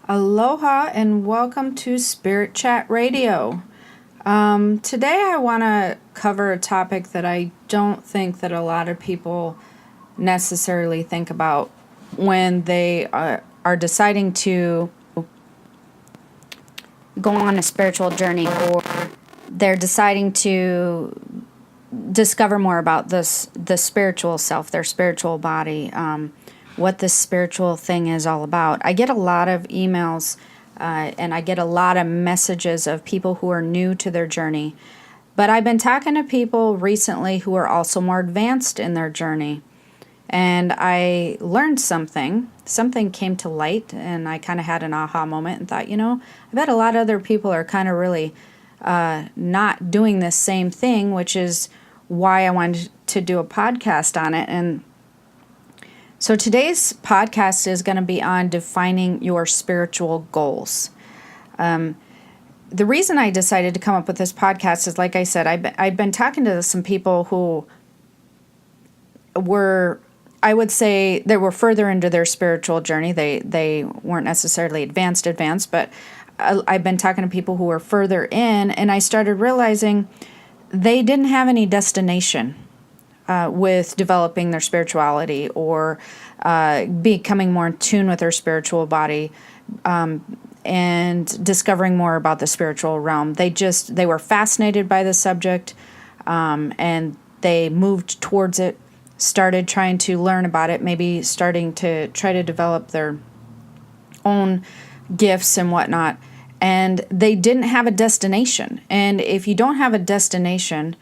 Aloha and welcome to Spirit Chat Radio. Today I want to cover a topic that I don't think that a lot of people necessarily think about when they are deciding to go on a spiritual journey, or they're deciding to discover more about the spiritual self, their spiritual body, what this spiritual thing is all about. I get a lot of emails and I get a lot of messages of people who are new to their journey. But I've been talking to people recently who are also more advanced in their journey. And I learned something. Something came to light, and I kind of had an aha moment and thought, I bet a lot of other people are kind of really not doing this same thing, which is why I wanted to do a podcast on it. And so today's podcast is going to be on defining your spiritual goals. The reason I decided to come up with this podcast is, like I said, I've been talking to some people who were, I would say, they were further into their spiritual journey. They weren't necessarily advanced, but I've been talking to people who were further in, and I started realizing they didn't have any destination with developing their spirituality or becoming more in tune with their spiritual body and discovering more about the spiritual realm. They were fascinated by the subject and they moved towards it, started trying to learn about it, maybe starting to try to develop their own gifts and whatnot. And they didn't have a destination. And if you don't have a destination,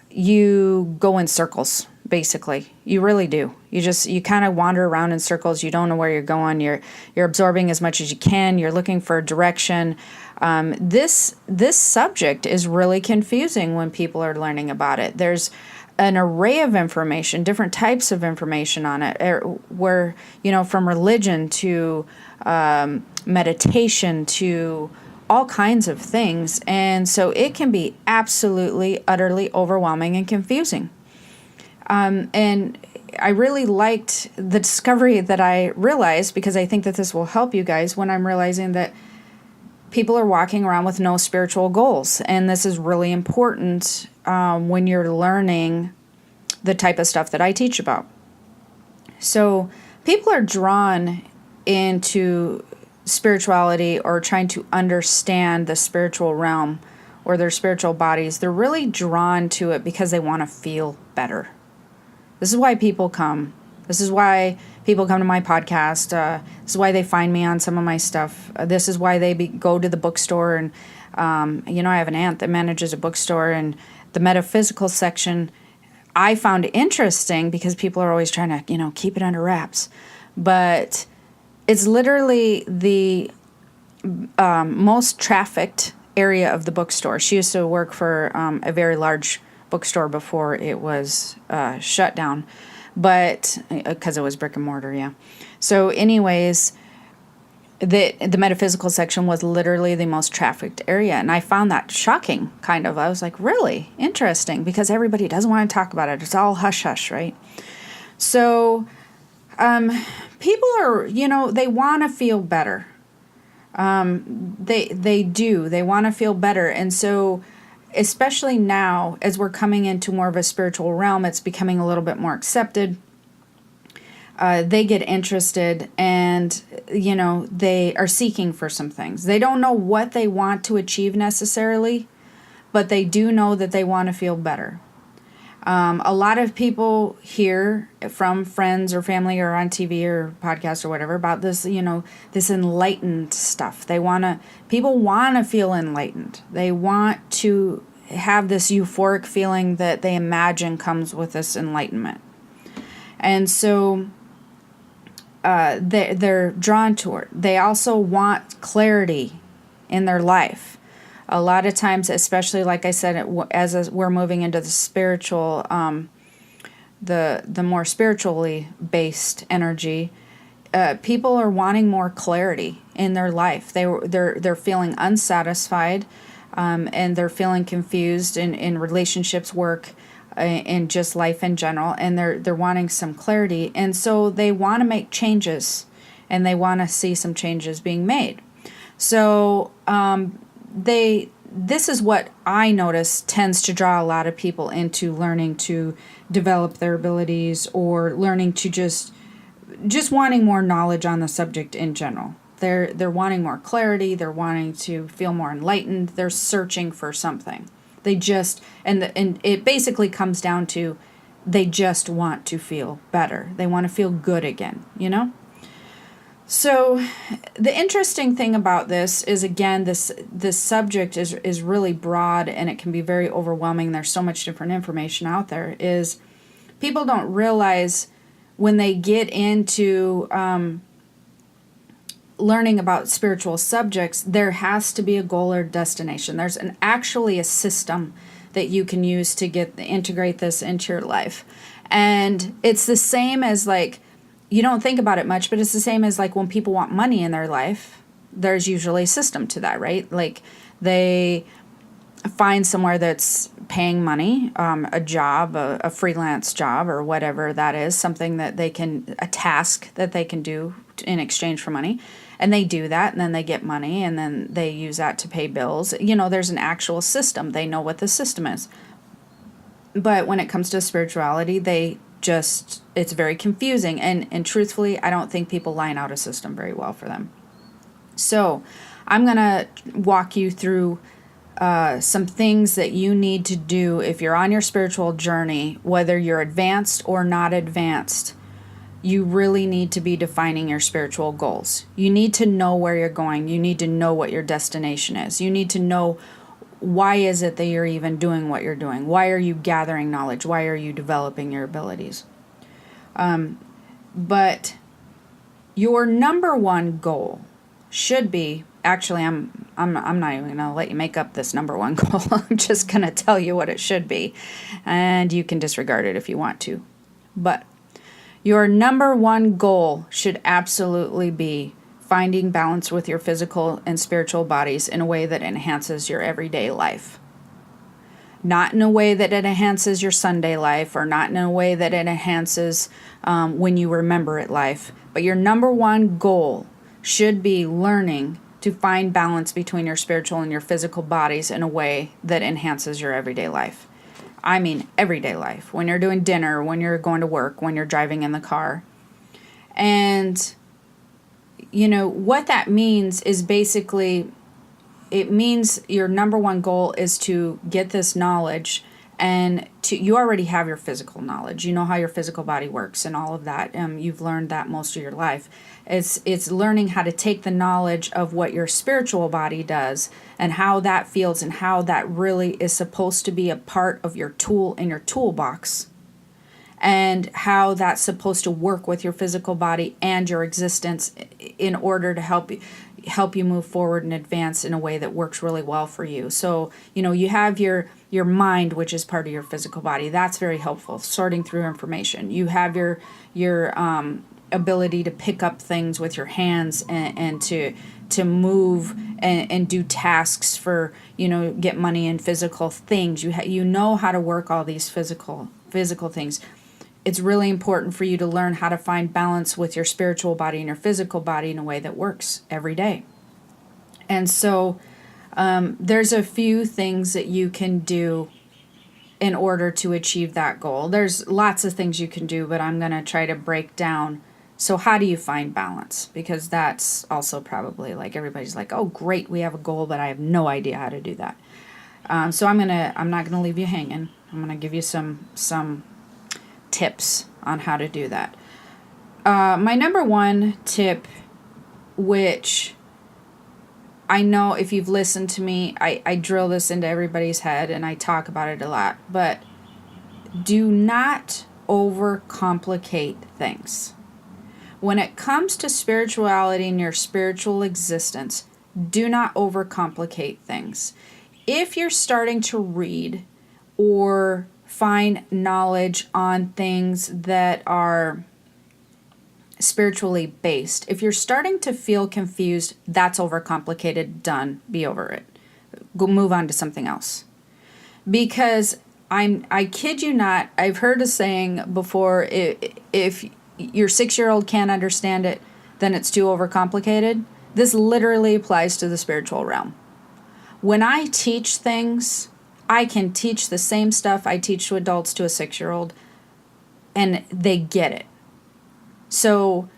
you go in circles, basically. You really do. You kind of wander around in circles. You don't know where you're going. You're absorbing as much as you can. You're looking for direction. This subject is really confusing when people are learning about it. There's an array of information, different types of information on it, where, from religion to meditation to all kinds of things. And so it can be absolutely, utterly overwhelming and confusing. And I really liked the discovery that I realized, because I think that this will help you guys, when I'm realizing that people are walking around with no spiritual goals. And this is really important when you're learning the type of stuff that I teach about. So people are drawn into spirituality or trying to understand the spiritual realm or their spiritual bodies. They're really drawn to it because they want to feel better. This is why people come. This is why people come to my podcast. This is why they find me on some of my stuff. This is why they go to the bookstore. And, I have an aunt that manages a bookstore, and the metaphysical section I found interesting because people are always trying to, keep it under wraps. But it's literally the most trafficked area of the bookstore. She used to work for a very large bookstore before it was shut down, but because it was brick and mortar, yeah. So anyways, the metaphysical section was literally the most trafficked area, and I found that shocking, kind of. I was like, really interesting, because everybody doesn't want to talk about it. It's all hush-hush, right? So people are, they want to feel better. They do. They want to feel better. And so, especially now, as we're coming into more of a spiritual realm, it's becoming a little bit more accepted. They get interested, and, they are seeking for some things. They don't know what they want to achieve necessarily, but they do know that they want to feel better. A lot of people hear from friends or family or on TV or podcasts or whatever about this, this enlightened stuff. People want to feel enlightened. They want to have this euphoric feeling that they imagine comes with this enlightenment. And so they're drawn to it. They also want clarity in their life. A lot of times, especially like I said, as we're moving into the spiritual, the more spiritually based energy, people are wanting more clarity in their life. They're feeling unsatisfied, and they're feeling confused in relationships, work, in just life in general, and they're wanting some clarity, and so they want to make changes and they want to see some changes being made. So this is what I notice tends to draw a lot of people into learning to develop their abilities, or learning to just wanting more knowledge on the subject in general. They're wanting more clarity. They're wanting to feel more enlightened. They're searching for something. They just and it basically comes down to they just want to feel better. They want to feel good again, you know? So the interesting thing about this is, again, this subject is really broad, and it can be very overwhelming. There's so much different information out there. Is people don't realize when they get into learning about spiritual subjects, there has to be a goal or destination. There's actually a system that you can use to integrate this into your life. And it's the same as, like, you don't think about it much, but it's the same as like when people want money in their life, there's usually a system to that, right? Like they find somewhere that's paying money, a job, a freelance job, or whatever that is, something that a task that they can do in exchange for money. And they do that, and then they get money, and then they use that to pay bills. You know, there's an actual system. They know what the system is. But when it comes to spirituality, it's very confusing. And truthfully, I don't think people line out a system very well for them. So I'm going to walk you through some things that you need to do if you're on your spiritual journey, whether you're advanced or not advanced. You really need to be defining your spiritual goals. You need to know where you're going. You need to know what your destination is. You need to know, why is it that you're even doing what you're doing? Why are you gathering knowledge? Why are you developing your abilities? But your number one goal should be, actually, I'm not even going to let you make up this number one goal. I'm just going to tell you what it should be, and you can disregard it if you want to. But your number one goal should absolutely be finding balance with your physical and spiritual bodies in a way that enhances your everyday life. Not in a way that it enhances your Sunday life, or not in a way that it enhances when you remember it life. But your number one goal should be learning to find balance between your spiritual and your physical bodies in a way that enhances your everyday life. I mean, everyday life. When you're doing dinner, when you're going to work, when you're driving in the car. And you know, what that means is basically, it means your number one goal is to get this knowledge, and you already have your physical knowledge. You know how your physical body works and all of that. You've learned that most of your life. It's learning how to take the knowledge of what your spiritual body does and how that feels, and how that really is supposed to be a part of your tool in your toolbox, and how that's supposed to work with your physical body and your existence in order to help you move forward and advance in a way that works really well for you. So, you know, you have your mind, which is part of your physical body. That's very helpful, sorting through information. You have your ability to pick up things with your hands, and to move and do tasks for, you know, get money and physical things. You know how to work all these physical things. It's really important for you to learn how to find balance with your spiritual body and your physical body in a way that works every day. And so there's a few things that you can do in order to achieve that goal. There's lots of things you can do, but I'm going to try to break down. So how do you find balance? Because that's also probably like, everybody's like, oh, great, we have a goal, but I have no idea how to do that. So I'm not gonna leave you hanging. I'm gonna give you some tips on how to do that. My number one tip, which I know if you've listened to me, I drill this into everybody's head and I talk about it a lot, but do not overcomplicate things. When it comes to spirituality and your spiritual existence, do not overcomplicate things. If you're starting to read or find knowledge on things that are spiritually based, if you're starting to feel confused, that's overcomplicated. Done. Be over it. Go move on to something else. Because I kid you not, I've heard a saying before, if your 6-year-old can't understand it, then it's too overcomplicated. This literally applies to the spiritual realm. When I teach things, I can teach the same stuff I teach to adults to a 6-year-old, and they get it. So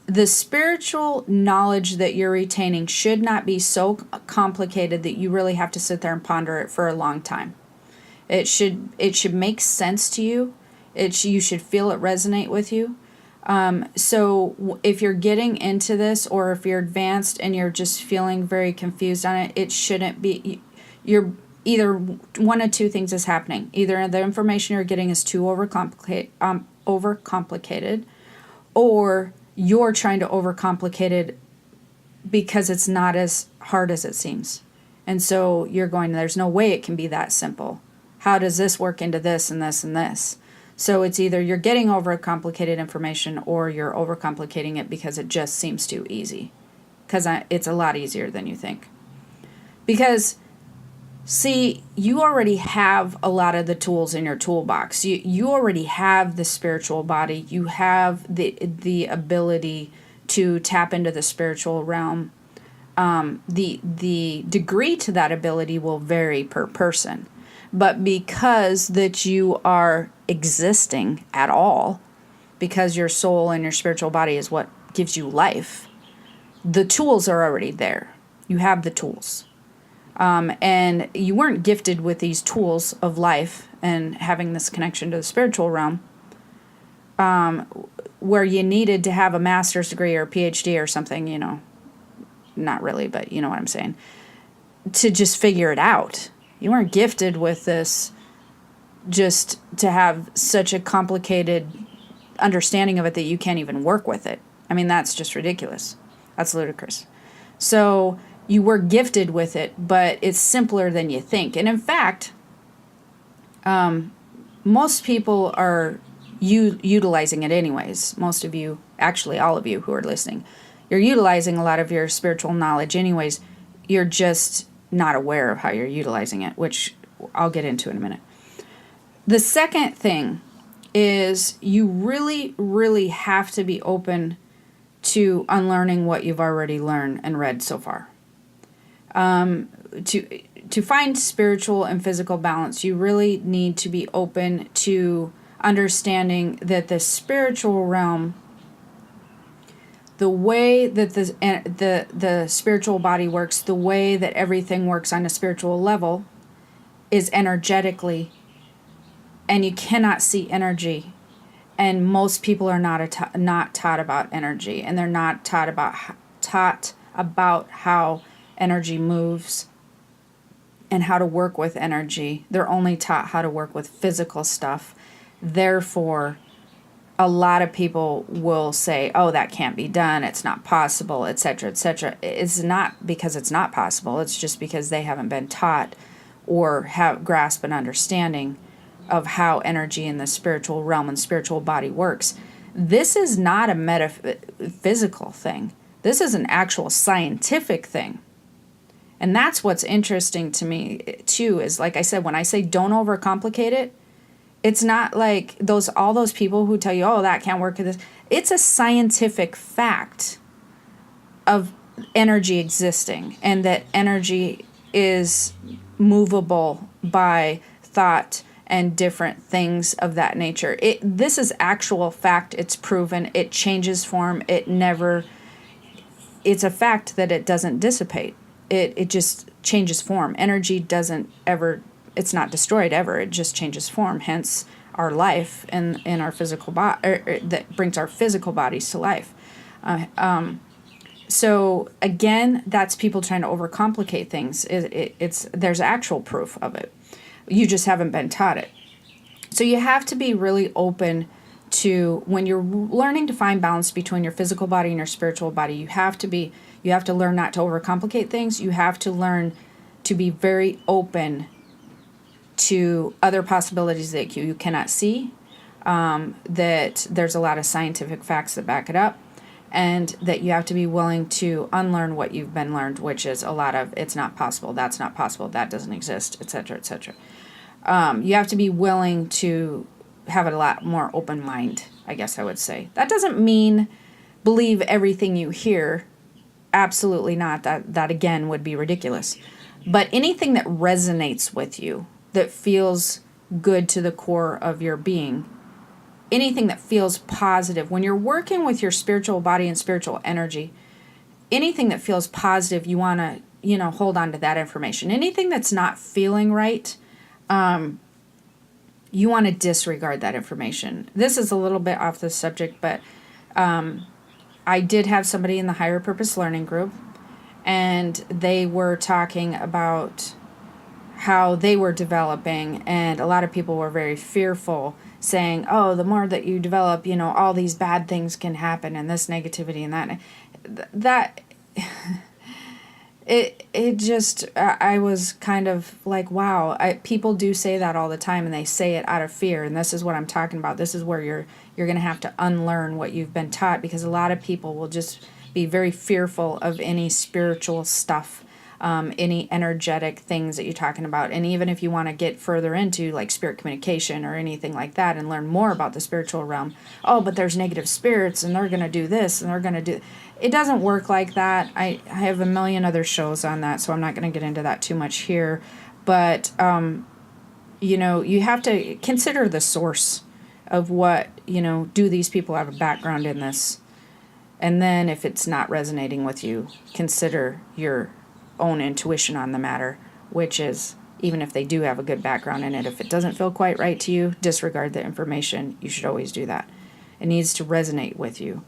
the spiritual knowledge that you're retaining should not be so complicated that you really have to sit there and ponder it for a long time. It should make sense to you. You should feel it resonate with you. So if you're getting into this, or if you're advanced and you're just feeling very confused on it, it shouldn't be. You're either one of two things is happening. Either the information you're getting is too overcomplicated, or you're trying to overcomplicate it because it's not as hard as it seems. And so you're going, there's no way it can be that simple. How does this work into this and this and this? So it's either you're getting overcomplicated information, or you're overcomplicating it because it just seems too easy. Because it's a lot easier than you think. Because, see, you already have a lot of the tools in your toolbox. You already have the spiritual body. You have the ability to tap into the spiritual realm. The degree to that ability will vary per person. But because that you are existing at all, because your soul and your spiritual body is what gives you life, the tools are already there. You have the tools. And you weren't gifted with these tools of life and having this connection to the spiritual realm, where you needed to have a master's degree or a PhD or something, not really, but you know what I'm saying, to just figure it out. You weren't gifted with this just to have such a complicated understanding of it that you can't even work with it. I mean, that's just ridiculous. That's ludicrous. So you were gifted with it, but it's simpler than you think. And in fact, most people are utilizing it anyways. Most of you, actually all of you who are listening, you're utilizing a lot of your spiritual knowledge anyways. You're just not aware of how you're utilizing it, which I'll get into in a minute. The second thing is you really, really have to be open to unlearning what you've already learned and read so far. To find spiritual and physical balance, you really need to be open to understanding that the spiritual realm, the way that the spiritual body works, the way that everything works on a spiritual level is energetically, and you cannot see energy. And most people are not taught about energy, and they're not taught about how energy moves and how to work with energy. They're only taught how to work with physical stuff. Therefore, a lot of people will say, oh, that can't be done, it's not possible, etc., etc. It's not because it's not possible. It's just because they haven't been taught or have grasped an understanding of how energy in the spiritual realm and spiritual body works. This is not a metaphysical thing. This is an actual scientific thing. And that's what's interesting to me, too, is like I said, when I say don't overcomplicate it, it's not like all those people who tell you, oh, that can't work with this. It's a scientific fact of energy existing, and that energy is movable by thought and different things of that nature. This is actual fact. It's proven. It changes form. It's a fact that it doesn't dissipate. It just changes form. Energy doesn't ever, it's not destroyed ever. It just changes form. Hence our life in our physical body, that brings our physical bodies to life. So again, that's people trying to overcomplicate things. There's actual proof of it. You just haven't been taught it. So you have to be really open to, when you're learning to find balance between your physical body and your spiritual body, you have to learn not to overcomplicate things. You have to learn to be very open to other possibilities that you cannot see, that there's a lot of scientific facts that back it up, and that you have to be willing to unlearn what you've been learned, which is a lot of it's not possible, that's not possible, that doesn't exist, etc., etc. You have to be willing to have a lot more open mind, I guess I would say. That doesn't mean believe everything you hear. Absolutely not. That again would be ridiculous. But anything that resonates with you, that feels good to the core of your being, anything that feels positive, when you're working with your spiritual body and spiritual energy, anything that feels positive, you want to, hold on to that information. Anything that's not feeling right, you want to disregard that information. This is a little bit off the subject, but I did have somebody in the Higher Purpose Learning Group, and they were talking about how they were developing, and a lot of people were very fearful, saying, oh, the more that you develop, all these bad things can happen, and this negativity and that. It just, I was kind of like, wow, people do say that all the time, and they say it out of fear, and this is what I'm talking about. This is where you're going to have to unlearn what you've been taught, because a lot of people will just be very fearful of any spiritual stuff, any energetic things that you're talking about. And even if you want to get further into like spirit communication or anything like that and learn more about the spiritual realm, oh, but there's negative spirits and they're going to do this and they're going to do... It doesn't work like that. I have a million other shows on that, so I'm not going to get into that too much here. But, you have to consider the source of what, do these people have a background in this? And then if it's not resonating with you, consider your own intuition on the matter, which is, even if they do have a good background in it, if it doesn't feel quite right to you, disregard the information. You should always do that. It needs to resonate with you.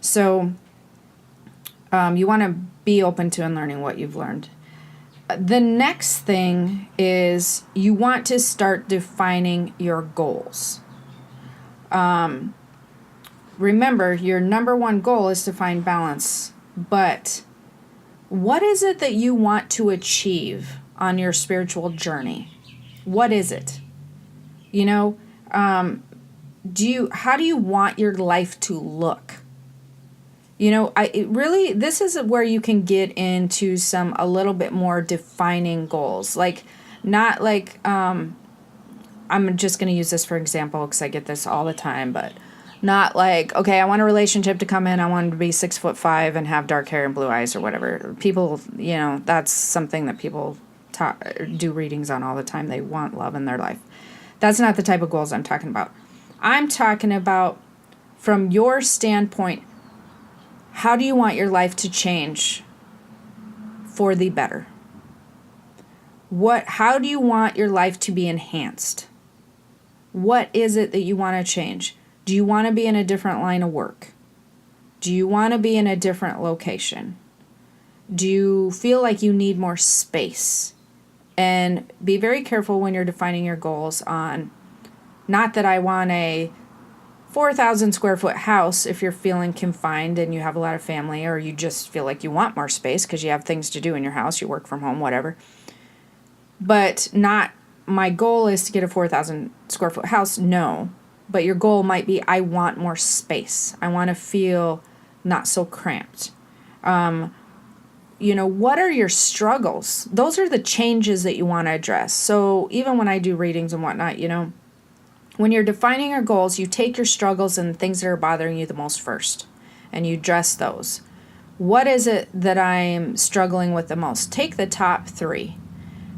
So... you want to be open to unlearning what you've learned. The next thing is you want to start defining your goals. Remember, your number one goal is to find balance. But what is it that you want to achieve on your spiritual journey? What is it? How do you want your life to look? This is where you can get into a little bit more defining goals. Like, not like, I'm just going to use this for example because I get this all the time, but not like, okay, I want a relationship to come in. I want him to be 6'5" and have dark hair and blue eyes or whatever. People, that's something that people do readings on all the time. They want love in their life. That's not the type of goals I'm talking about. I'm talking about, from your standpoint, how do you want your life to change for the better? How do you want your life to be enhanced? What is it that you want to change? Do you want to be in a different line of work? Do you want to be in a different location? Do you feel like you need more space? And be very careful when you're defining your goals on, not that I want a 4,000 square foot house if you're feeling confined and you have a lot of family, or you just feel like you want more space because you have things to do in your house, you work from home, whatever. But not, my goal is to get a 4,000 square foot house. No. But your goal might be, I want more space. I want to feel not so cramped. What are your struggles? Those are the changes that you want to address. So even when I do readings and whatnot, when you're defining your goals, you take your struggles and things that are bothering you the most first, and you address those. What is it that I'm struggling with the most? Take the top 3.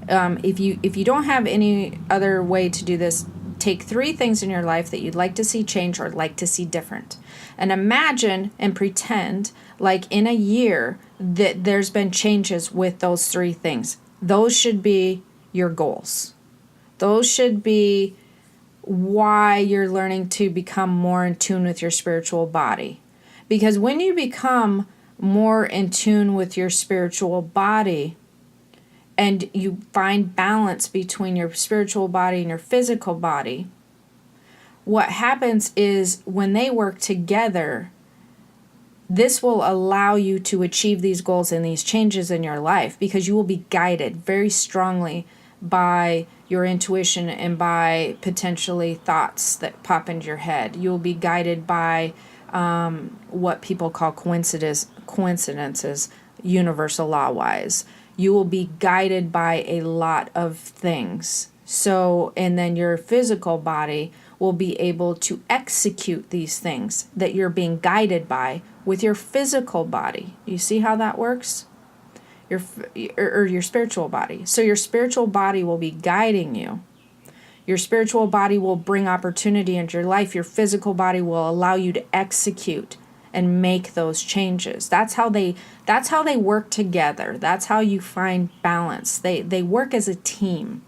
If you don't have any other way to do this, take 3 things in your life that you'd like to see change or like to see different. And imagine and pretend like in a year that there's been changes with those 3 things. Those should be your goals. Those should be why you're learning to become more in tune with your spiritual body. Because when you become more in tune with your spiritual body and you find balance between your spiritual body and your physical body, what happens is when they work together, this will allow you to achieve these goals and these changes in your life, because you will be guided very strongly by your intuition and by potentially thoughts that pop into your head. You'll be guided by what people call coincidences, universal law-wise. You will be guided by a lot of things. So, and then your physical body will be able to execute these things that you're being guided by with your physical body. You see how that works? Your spiritual body. So your spiritual body will be guiding you. Your spiritual body will bring opportunity into your life. Your physical body will allow you to execute and make those changes. That's how they work together. That's how you find balance. They work as a team.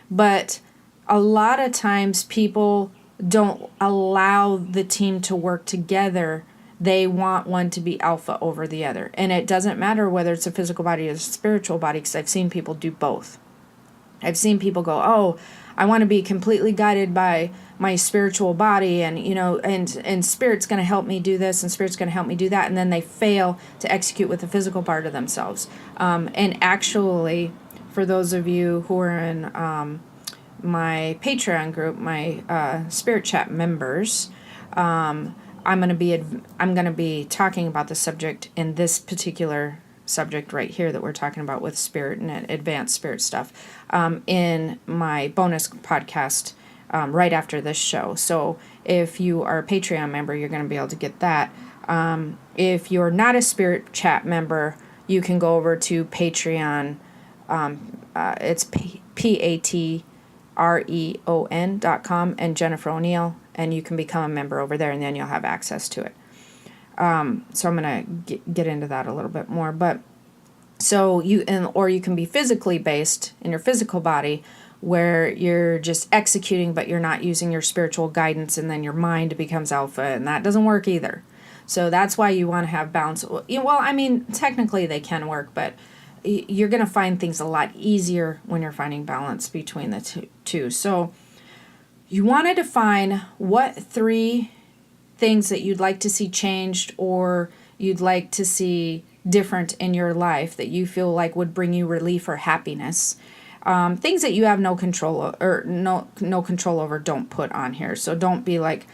But a lot of times people don't allow the team to work together. They want one to be alpha over the other. And it doesn't matter whether it's a physical body or a spiritual body, because I've seen people do both. I've seen people go, oh, I want to be completely guided by my spiritual body, and and spirit's going to help me do this, and spirit's going to help me do that, and then they fail to execute with the physical part of themselves. And actually, for those of you who are in my Patreon group, my Spirit Chat members, I'm going to be talking about the subject in this particular subject right here that we're talking about with spirit and advanced spirit stuff in my bonus podcast right after this show. So if you are a Patreon member, you're going to be able to get that. If you're not a Spirit Chat member, you can go over to Patreon. It's patreon.com and Jennifer O'Neill, and you can become a member over there, and then you'll have access to it. So I'm going to get into that a little bit more. But so or you can be physically based in your physical body, where you're just executing, but you're not using your spiritual guidance, and then your mind becomes alpha, and that doesn't work either. So that's why you want to have balance. Well, I mean, technically they can work, but you're going to find things a lot easier when you're finding balance between the two. So you want to define what 3 things that you'd like to see changed or you'd like to see different in your life that you feel like would bring you relief or happiness. Things that you have no control or no control over, don't put on here. So don't be like,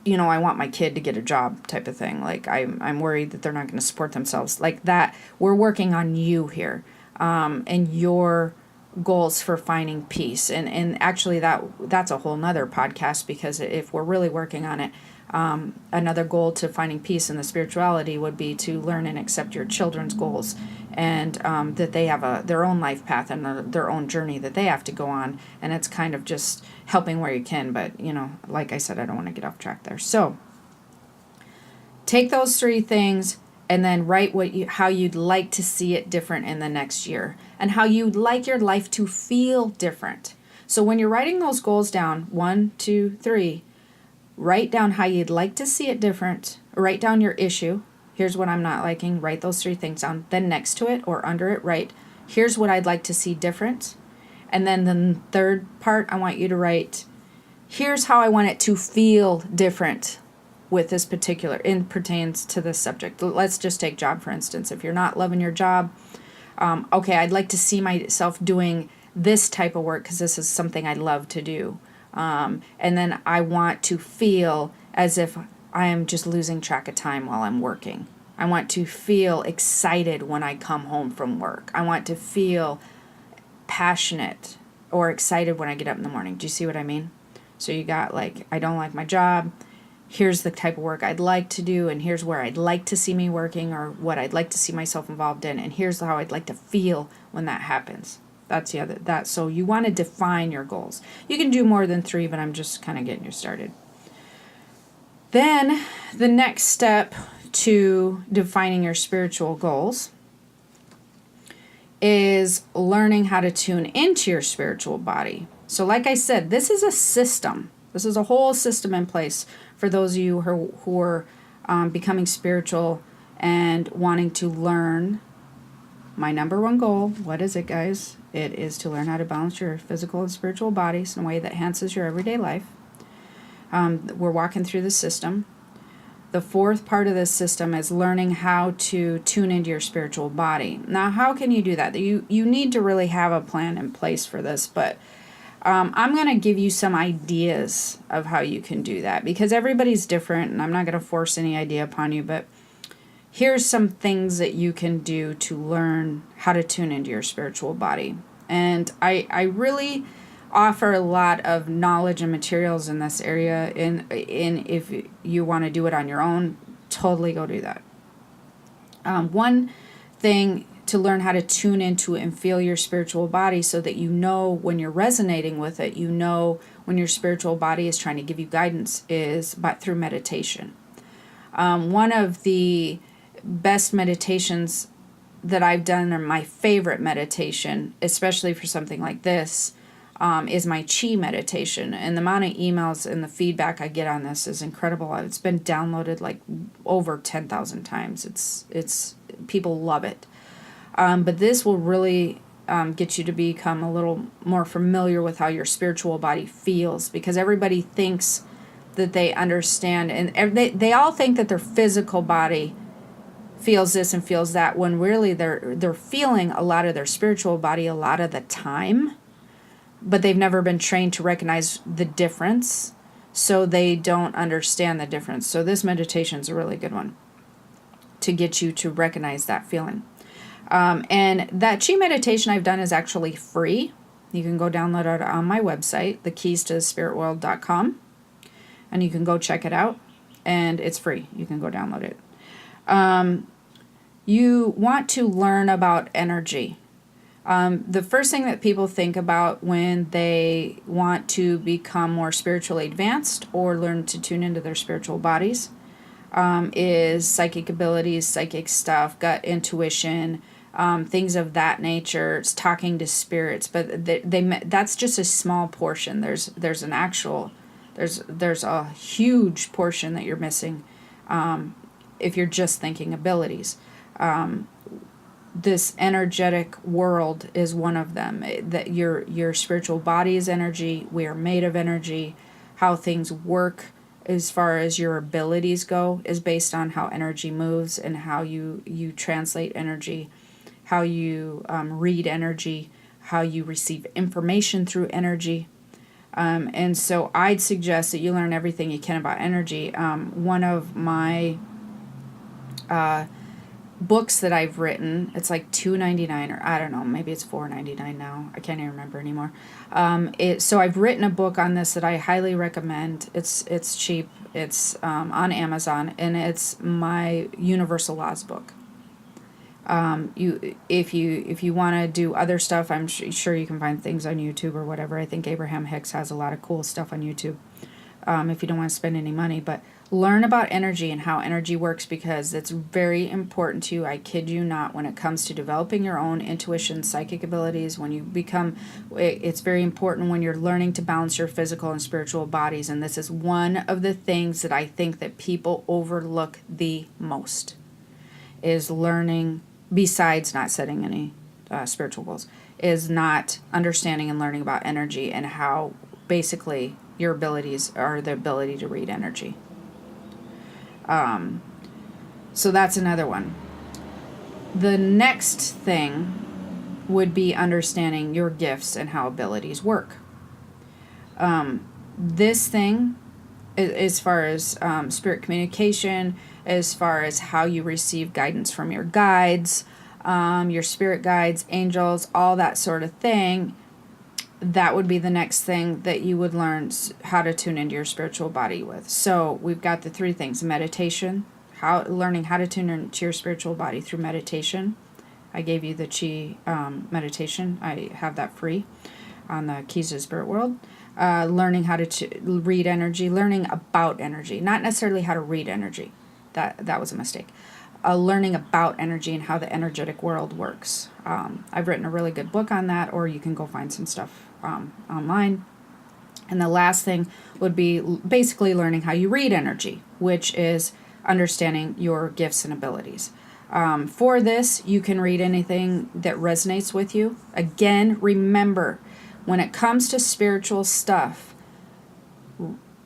I want my kid to get a job type of thing. Like I'm worried that they're not going to support themselves like that. We're working on you here and your goals for finding peace. And actually that's a whole nother podcast, because if we're really working on it, another goal to finding peace in the spirituality would be to learn and accept your children's goals, and that they have their own life path and their own journey that they have to go on. And it's kind of just helping where you can, but like I said, I don't want to get off track there. So take those 3 things and then write how you'd like to see it different in the next year, and how you'd like your life to feel different. So when you're writing those goals down, 1, 2, 3, write down how you'd like to see it different. Write down your issue. Here's what I'm not liking. Write those 3 things down. Then next to it or under it, write, here's what I'd like to see different. And then the third part, I want you to write, here's how I want it to feel different with this particular, it pertains to this subject. Let's just take job, for instance. If you're not loving your job, okay, I'd like to see myself doing this type of work because this is something I love to do. And then I want to feel as if I am just losing track of time while I'm working. I want to feel excited when I come home from work. I want to feel passionate or excited when I get up in the morning. Do you see what I mean? So you got I don't like my job. Here's the type of work I'd like to do, and here's where I'd like to see me working, or what I'd like to see myself involved in, and here's how I'd like to feel when that happens. That's the other, so you want to define your goals. You can do more than 3, but I'm just kind of getting you started. Then the next step to defining your spiritual goals is learning how to tune into your spiritual body. So like I said, this is a system. This is a whole system in place for those of you who are becoming spiritual and wanting to learn. My number 1 goal, what is it, guys? It is to learn how to balance your physical and spiritual bodies in a way that enhances your everyday life. We're walking through the system. The 4th part of this system is learning how to tune into your spiritual body. Now, how can you do that? You need to really have a plan in place for this, but I'm going to give you some ideas of how you can do that, because everybody's different, and I'm not going to force any idea upon you, but here's some things that you can do to learn how to tune into your spiritual body. And I really offer a lot of knowledge and materials in this area. In if you want to do it on your own, totally go do that. One thing to learn how to tune into and feel your spiritual body so that you know when you're resonating with it, you know when your spiritual body is trying to give you guidance, is through meditation. One of the best meditations that I've done, or my favorite meditation, especially for something like this, is my chi meditation. And the amount of emails and the feedback I get on this is incredible. It's been downloaded like over 10,000 times. It's people love it. But this will really get you to become a little more familiar with how your spiritual body feels, because everybody thinks that they understand, and they all think that their physical body feels this and feels that, when really they're feeling a lot of their spiritual body a lot of the time, but they've never been trained to recognize the difference, so they don't understand the difference. So this meditation is a really good one to get you to recognize that feeling. And that chi meditation I've done is actually free. You can go download it on my website, thekeystothespiritworld.com, and you can go check it out, and it's free. You can go download it. You want to learn about energy. The first thing that people think about when they want to become more spiritually advanced or learn to tune into their spiritual bodies is psychic abilities, psychic stuff, gut intuition, things of that nature. It's talking to spirits, but that's just a small portion. There's a huge portion that you're missing if you're just thinking abilities. This energetic world is one of them. That your spiritual body is energy. We are made of energy. How things work as far as your abilities go is based on how energy moves and how you translate energy, how you read energy, how you receive information through energy. And so I'd suggest that you learn everything you can about energy. One of my books that I've written, it's like $2.99, or I don't know, maybe it's $4.99 now. I can't even remember anymore. So I've written a book on this that I highly recommend. It's cheap. It's on Amazon, and it's my Universal Laws book. If you want to do other stuff, I'm sure you can find things on YouTube or whatever. I think Abraham Hicks has a lot of cool stuff on YouTube. If you don't want to spend any money, but learn about energy and how energy works, because it's very important to you. I kid you not, when it comes to developing your own intuition, psychic abilities, it's very important when you're learning to balance your physical and spiritual bodies. And this is one of the things that I think that people overlook the most, is learning, besides not setting any spiritual goals, is not understanding and learning about energy and how basically your abilities are the ability to read energy. So that's another one. The next thing would be understanding your gifts and how abilities work. This thing, as far as spirit communication, as far as how you receive guidance from your guides, your spirit guides, angels, all that sort of thing, that would be the next thing that you would learn how to tune into your spiritual body with. So we've got the three things: meditation, learning how to tune into your spiritual body through meditation. I gave you the chi meditation. I have that free on the Keys to the Spirit World. Learning how to read energy, learning about energy, not necessarily how to read energy. That was a mistake. Learning about energy and how the energetic world works. I've written a really good book on that, or you can go find some stuff online. And the last thing would be basically learning how you read energy, which is understanding your gifts and abilities. For this, you can read anything that resonates with you. Again, remember, when it comes to spiritual stuff,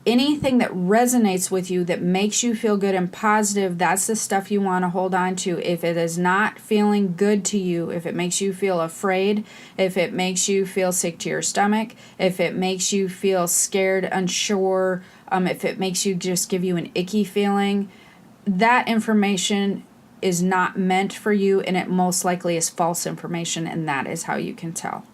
anything that resonates with you, that makes you feel good and positive, that's the stuff you want to hold on to. If it is not feeling good to you, if it makes you feel afraid, if it makes you feel sick to your stomach, if it makes you feel scared, unsure, if it makes you just give you an icky feeling, that information is not meant for you, and it most likely is false information, and that is how you can tell.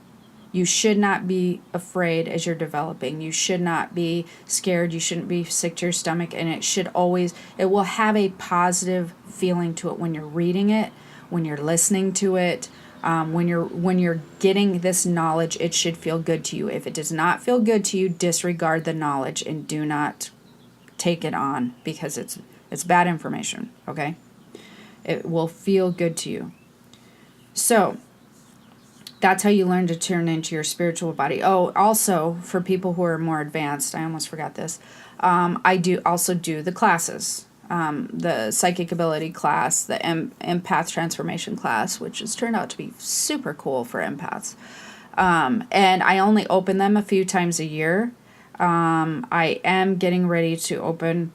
You should not be afraid as you're developing. You should not be scared. You shouldn't be sick to your stomach. And it will have a positive feeling to it when you're reading it, when you're listening to it, when you're getting this knowledge. It should feel good to you. If it does not feel good to you, disregard the knowledge and do not take it on, because it's bad information, okay? It will feel good to you. So that's how you learn to turn into your spiritual body. Oh, also, for people who are more advanced, I almost forgot this, I do also do the classes. The psychic ability class, the empath transformation class, which has turned out to be super cool for empaths. And I only open them a few times a year. I am getting ready to open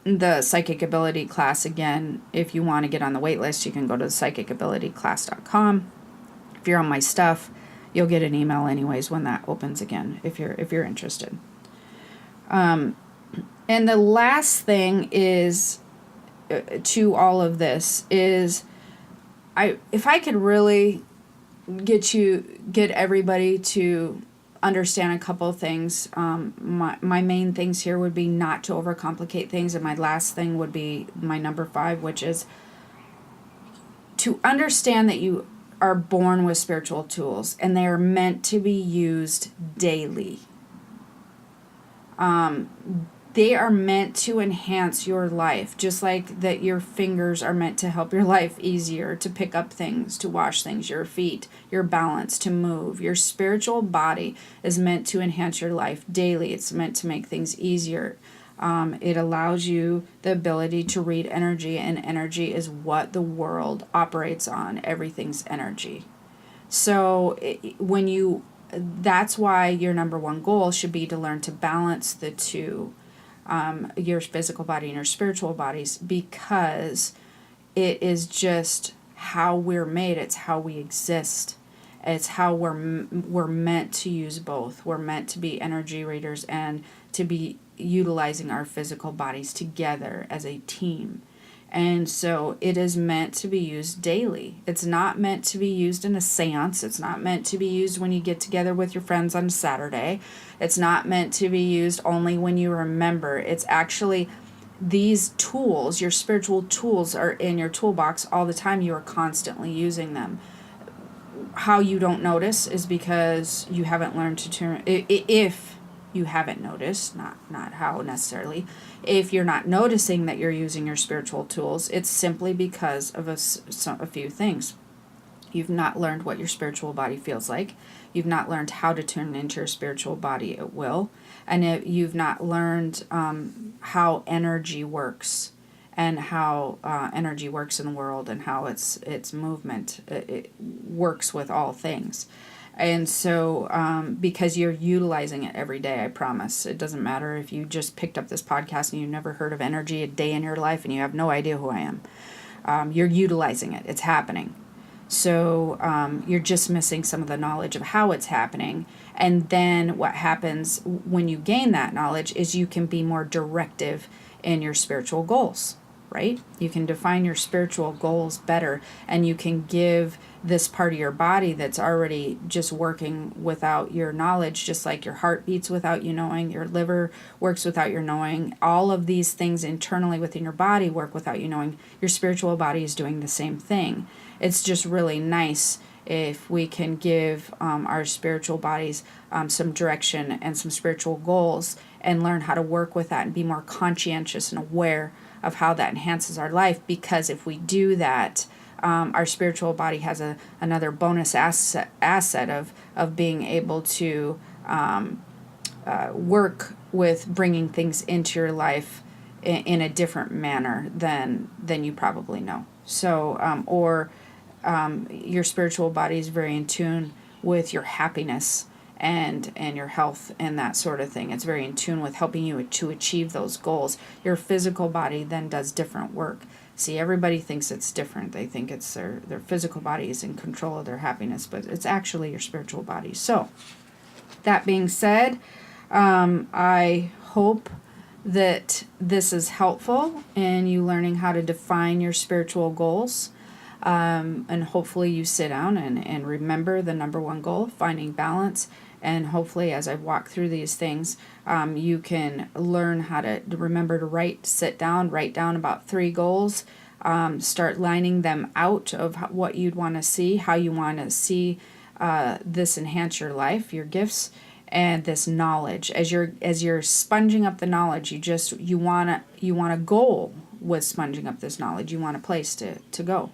the psychic ability class again. If you want to get on the wait list, you can go to psychicabilityclass.com. If you're on my stuff, you'll get an email anyways when that opens again, if you're interested. And the last thing is to all of this is, if I could really get everybody to understand a couple of things. My main things here would be not to overcomplicate things, and my last thing would be my number 5, which is to understand that you are born with spiritual tools and they are meant to be used daily. They are meant to enhance your life, just like that your fingers are meant to help your life easier, to pick up things, to wash things, your feet, your balance, to move. Your spiritual body is meant to enhance your life daily. It's meant to make things easier. It allows you the ability to read energy, and energy is what the world operates on. Everything's energy. So that's why your number 1 goal should be to learn to balance the two. Your physical body and your spiritual bodies, because it is just how we're made. It's how we exist. It's how we're meant to use both. We're meant to be energy readers and to be utilizing our physical bodies together as a team. And so it is meant to be used daily. It's not meant to be used in a seance. It's not meant to be used when you get together with your friends on Saturday. It's not meant to be used only when you remember. It's actually, these tools, your spiritual tools, are in your toolbox all the time. You are constantly using them. How you don't notice is because you haven't learned to turn, if you haven't noticed, not how necessarily. If you're not noticing that you're using your spiritual tools, it's simply because of a few things. You've not learned what your spiritual body feels like. You've not learned how to turn into your spiritual body at will. And you've not learned how energy works, and how energy works in the world, and how its movement it works with all things. And so, because you're utilizing it every day, I promise. It doesn't matter if you just picked up this podcast and you've never heard of energy a day in your life and you have no idea who I am. You're utilizing it. It's happening. So you're just missing some of the knowledge of how it's happening. And then what happens when you gain that knowledge is you can be more directive in your spiritual goals, right? You can define your spiritual goals better, and you can give this part of your body that's already just working without your knowledge, just like your heart beats without you knowing, your liver works without your knowing, all of these things internally within your body work without you knowing. Your spiritual body is doing the same thing. It's just really nice if we can give our spiritual bodies some direction and some spiritual goals, and learn how to work with that and be more conscientious and aware of how that enhances our life. Because if we do that, our spiritual body has another bonus asset of being able to work with bringing things into your life in a different manner than you probably know. So, your spiritual body is very in tune with your happiness and your health and that sort of thing. It's very in tune with helping you to achieve those goals. Your physical body then does different work. See, everybody thinks it's different. They think it's their physical body is in control of their happiness, but it's actually your spiritual body. So, that being said, I hope that this is helpful in you learning how to define your spiritual goals. And hopefully you sit down and remember the number one goal, finding balance. And hopefully, as I walk through these things, you can learn how to remember to sit down, write down about 3 goals, start lining them out of what you'd want to see, how you want to see this enhance your life, your gifts, and this knowledge. As you're sponging up the knowledge, you want a goal with sponging up this knowledge. You want a place to go.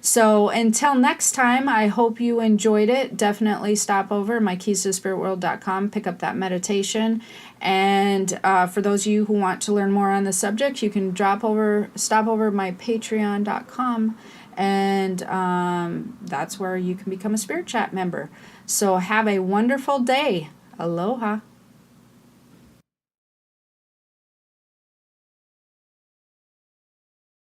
So until next time, I hope you enjoyed it. Definitely stop over mykeys2spiritworld.com, pick up that meditation. And for those of you who want to learn more on the subject, you can stop over mypatreon.com, and that's where you can become a Spirit Chat member. So have a wonderful day. Aloha.